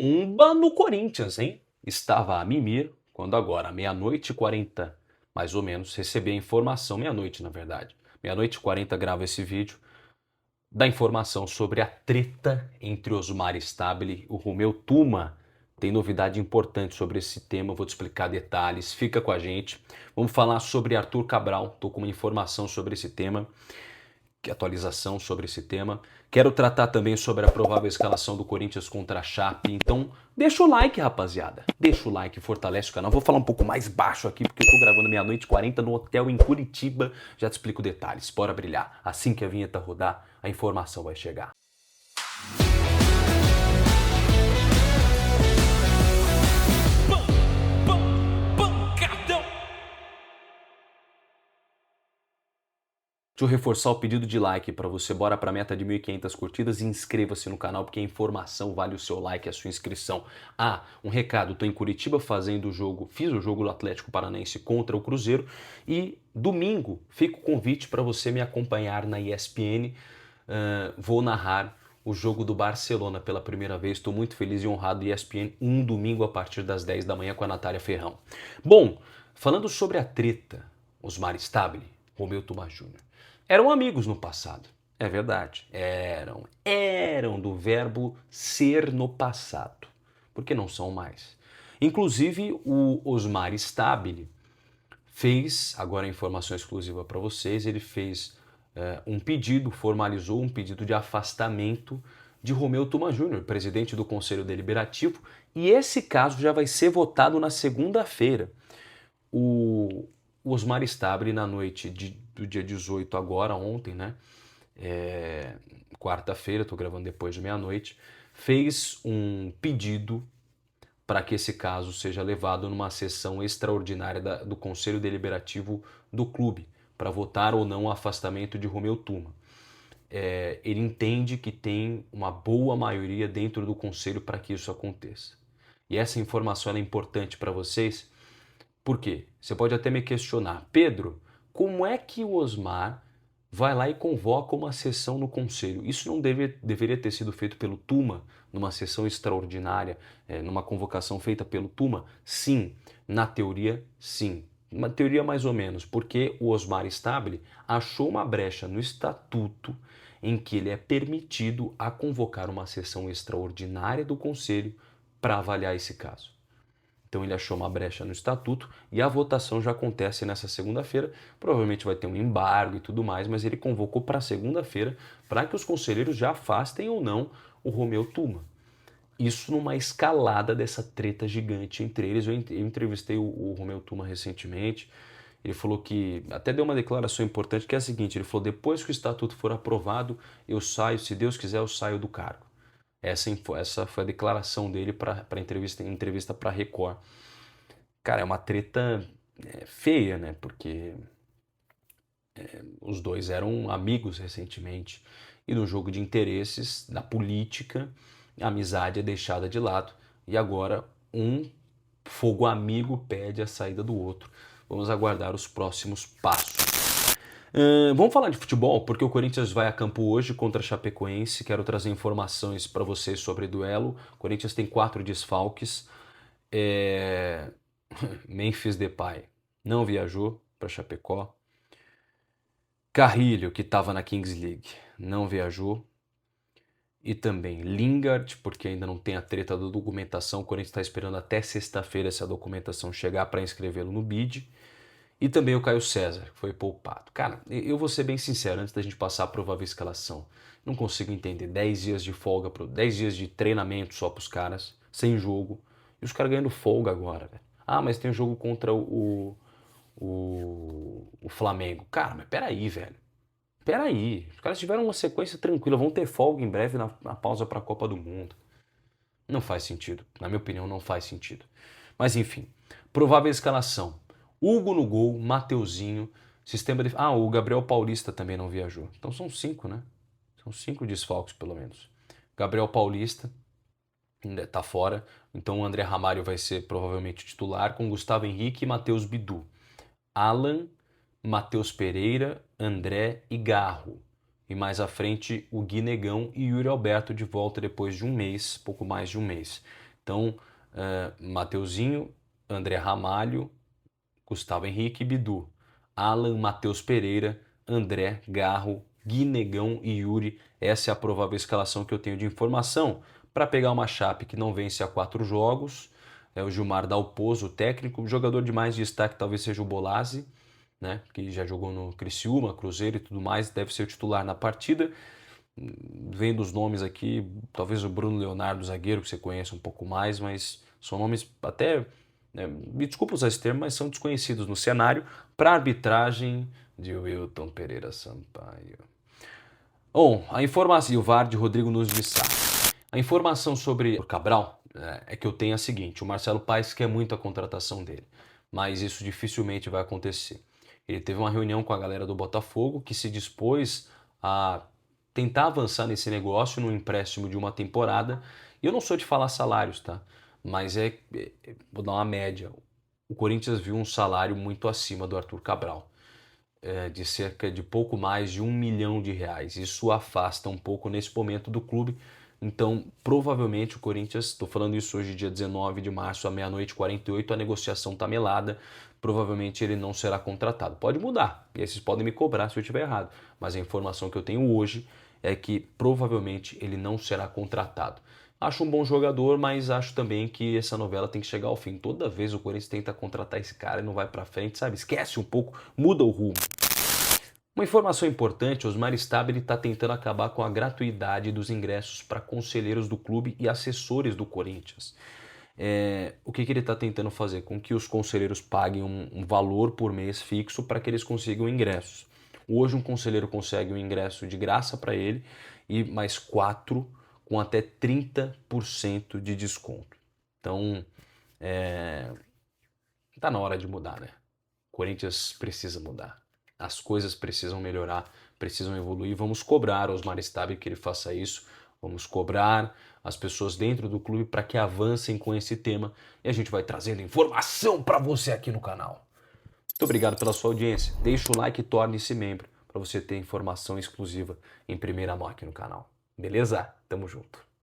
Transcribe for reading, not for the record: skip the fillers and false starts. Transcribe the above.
Bomba no Corinthians, hein? Estava a mimir quando agora, meia-noite e 40, mais ou menos, recebi a informação, meia-noite na verdade, meia-noite e 40 gravo esse vídeo, da informação sobre a treta entre Osmar Stabile e o Romeu Tuma. Tem novidade importante sobre esse tema, vou te explicar detalhes, fica com a gente. Vamos falar sobre Arthur Cabral, estou com uma informação sobre esse tema, atualização sobre esse tema. Quero tratar também sobre a provável escalação do Corinthians contra a Chape. Então, deixa o like, rapaziada. Deixa o like, fortalece o canal. Vou falar um pouco mais baixo aqui, porque eu tô gravando meia-noite e 40 no hotel em Curitiba. Já te explico detalhes. Bora brilhar. Assim que a vinheta rodar, a informação vai chegar. Deixa eu reforçar o pedido de like para você, bora para a meta de 1.500 curtidas e inscreva-se no canal porque a informação vale o seu like e a sua inscrição. Ah, um recado, tô em Curitiba fazendo o jogo, fiz o jogo do Atlético Paranaense contra o Cruzeiro e domingo fica o convite para você me acompanhar na ESPN, vou narrar o jogo do Barcelona pela primeira vez, estou muito feliz e honrado, ESPN, um domingo a partir das 10 da manhã com a Natália Ferrão. Bom, falando sobre a treta, Osmar Stabile, Romeu Tuma Júnior. Eram amigos no passado, é verdade. Eram do verbo ser no passado, porque não são mais. Inclusive, o Osmar Stabile fez, agora a informação exclusiva para vocês, ele fez um pedido, formalizou um pedido de afastamento de Romeu Tuma Júnior, presidente do Conselho Deliberativo, e esse caso já vai ser votado na segunda-feira. O Osmar Stabile, na noite do dia 18 agora, ontem, né? Quarta-feira, estou gravando depois de meia-noite, fez um pedido para que esse caso seja levado numa sessão extraordinária do Conselho Deliberativo do clube, para votar ou não o afastamento de Romeu Tuma. Ele entende que tem uma boa maioria dentro do Conselho para que isso aconteça. E essa informação é importante para vocês. Por quê? Você pode até me questionar, Pedro, como é que o Osmar vai lá e convoca uma sessão no conselho? Isso não deveria ter sido feito pelo Tuma, numa sessão extraordinária, numa convocação feita pelo Tuma? Sim, na teoria, sim. Uma teoria mais ou menos, porque o Osmar Stabile achou uma brecha no estatuto em que ele é permitido a convocar uma sessão extraordinária do conselho para avaliar esse caso. Então ele achou uma brecha no estatuto e a votação já acontece nessa segunda-feira. Provavelmente vai ter um embargo e tudo mais, mas ele convocou para segunda-feira para que os conselheiros já afastem ou não o Romeu Tuma. Isso numa escalada dessa treta gigante entre eles. Eu entrevistei o Romeu Tuma recentemente. Ele falou que, até deu uma declaração importante, que é a seguinte, ele falou, depois que o estatuto for aprovado, eu saio, se Deus quiser, eu saio do cargo. Essa foi a declaração dele para entrevista para Record. Cara, é uma treta feia, né? Porque os dois eram amigos recentemente. E no jogo de interesses, da política, a amizade é deixada de lado. E agora um fogo amigo pede a saída do outro. Vamos aguardar os próximos passos. Vamos falar de futebol, porque o Corinthians vai a campo hoje contra a Chapecoense. Quero trazer informações para vocês sobre o duelo. O Corinthians tem 4 desfalques. Memphis Depay não viajou para Chapecó. Carrilho, que estava na Kings League, não viajou. E também Lingard, porque ainda não tem a treta da documentação. O Corinthians está esperando até sexta-feira essa documentação chegar para inscrevê-lo no bid. E também o Caio César, que foi poupado. Cara, eu vou ser bem sincero, antes da gente passar a provável escalação, não consigo entender 10 dias de folga, 10 dias de treinamento só para os caras, sem jogo, e os caras ganhando folga agora, velho. Ah, mas tem jogo contra o Flamengo. Cara, mas peraí, velho. Peraí, os caras tiveram uma sequência tranquila, vão ter folga em breve na pausa para a Copa do Mundo. Não faz sentido, na minha opinião não faz sentido. Mas enfim, provável escalação. Hugo no gol, Mateuzinho, sistema de... Ah, o Gabriel Paulista também não viajou. Então são 5, né? São 5 desfalques pelo menos. Gabriel Paulista ainda tá fora, então o André Ramalho vai ser provavelmente titular com Gustavo Henrique e Matheus Bidu. Alan, Matheus Pereira, André e Garro. E mais à frente o Gui Negão e Yuri Alberto de volta depois de um mês, pouco mais de um mês. Então, Mateuzinho, André Ramalho, Gustavo Henrique e Bidu. Alan, Matheus Pereira, André, Garro, Gui Negão e Yuri. Essa é a provável escalação que eu tenho de informação para pegar uma Chape que não vence há 4 jogos. É o Gilmar Dalpozo, o técnico. O jogador de mais destaque talvez seja o Bolazzi, né, que já jogou no Criciúma, Cruzeiro e tudo mais, deve ser o titular na partida. Vendo os nomes aqui, talvez o Bruno Leonardo, zagueiro, que você conhece um pouco mais, mas são nomes até, me desculpa usar esse termo, mas são desconhecidos no cenário, para arbitragem de Wilton Pereira Sampaio. Bom, a informação, e o VAR de Rodrigo Nunes de Sá. A informação sobre o Cabral é que eu tenho a seguinte: o Marcelo Paes quer muito a contratação dele, mas isso dificilmente vai acontecer. Ele teve uma reunião com a galera do Botafogo que se dispôs a tentar avançar nesse negócio no empréstimo de uma temporada. E eu não sou de falar salários, tá? Mas vou dar uma média. O Corinthians viu um salário muito acima do Arthur Cabral, de cerca de pouco mais de R$ 1 milhão. Isso afasta um pouco nesse momento do clube. Então, provavelmente o Corinthians, estou falando isso hoje, dia 19 de março, à meia-noite e 48, a negociação está melada, provavelmente ele não será contratado. Pode mudar, e aí vocês podem me cobrar se eu estiver errado, mas a informação que eu tenho hoje é que provavelmente ele não será contratado. Acho um bom jogador, mas acho também que essa novela tem que chegar ao fim. Toda vez o Corinthians tenta contratar esse cara e não vai pra frente, sabe? Esquece um pouco, muda o rumo. Uma informação importante: Osmar Stabile está tentando acabar com a gratuidade dos ingressos para conselheiros do clube e assessores do Corinthians. O que ele está tentando fazer? Com que os conselheiros paguem um valor por mês fixo para que eles consigam ingressos. Hoje um conselheiro consegue um ingresso de graça para ele e mais 4 com até 30% de desconto. Então, tá na hora de mudar, né? O Corinthians precisa mudar. As coisas precisam melhorar, precisam evoluir. Vamos cobrar Osmar Stabile que ele faça isso. Vamos cobrar as pessoas dentro do clube para que avancem com esse tema. E a gente vai trazendo informação para você aqui no canal. Muito obrigado pela sua audiência. Deixa o like e torne-se membro para você ter informação exclusiva em primeira mão aqui no canal. Beleza? Tamo junto.